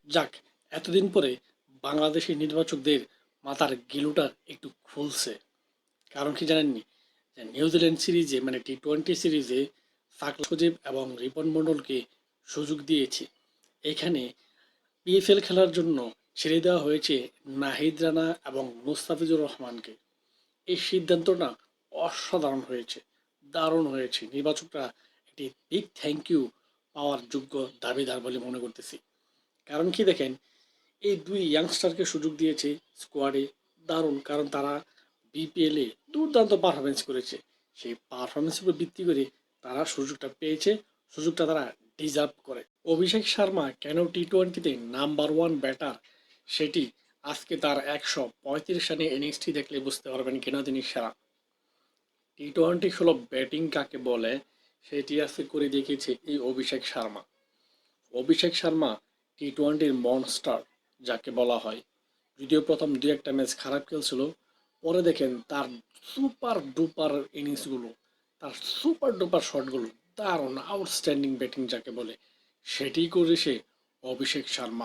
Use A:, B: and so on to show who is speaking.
A: যাক, এতদিন পরে বাংলাদেশি নির্বাচকদের মাথার গিলুটা একটু খুলছে। কারণ কি জানেননি? যে নিউজিল্যান্ড সিরিজে মানে টি-20 সিরিজে সাকল সজীব এবং রিপন মণ্ডলকে সুযোগ দিয়েছে। এখানে পিএফএল খেলার জন্য ছেড়ে দেওয়া হয়েছে নাহিদ রানা এবং মুস্তাফিজুর রহমানকে। এই সিদ্ধান্তটা অসাধারণ হয়েছে, দারুণ হয়েছে। নির্বাচকরা একটি বিগ থ্যাংক ইউ পাওয়ার যোগ্য দাবিদার বলে মনে করতেছি। কারণ কি দেখেন, এই দুই ইয়াংস্টারকে সুযোগ দিয়েছে স্কোয়াডে, দারুণ। কারণ তারা বিপিএলে দুর্দান্ত পারফরমেন্স করেছে। সেই পারফরমেন্সের উপর ভিত্তি করে তারা সুযোগটা পেয়েছে, সুযোগটা তারা ডিজার্ভ করে। অভিষেক শর্মা কেন টি-20তে নাম্বার ওয়ান ব্যাটার, সেটি আজকে তার 135 রানের ইনিংসটি দেখলে বুঝতে পারবেন কেন তিনি সেরা। টি-20 হলো ব্যাটিং কাকে বলে, সেটি আজকে করে দেখিয়েছে এই অভিষেক শর্মা। অভিষেক শর্মা টি-20র মনস্টার যাকে বলা হয়। যদিও প্রথম দু একটা ম্যাচ খারাপ খেলছিল, পরে দেখেন তার সুপার ডুপার ইনিংসগুলো, তার সুপার ডুপার শটগুলো, দারুণ আউটস্ট্যান্ডিং ব্যাটিং যাকে বলে, সেটি করে সে অভিষেক শর্মা।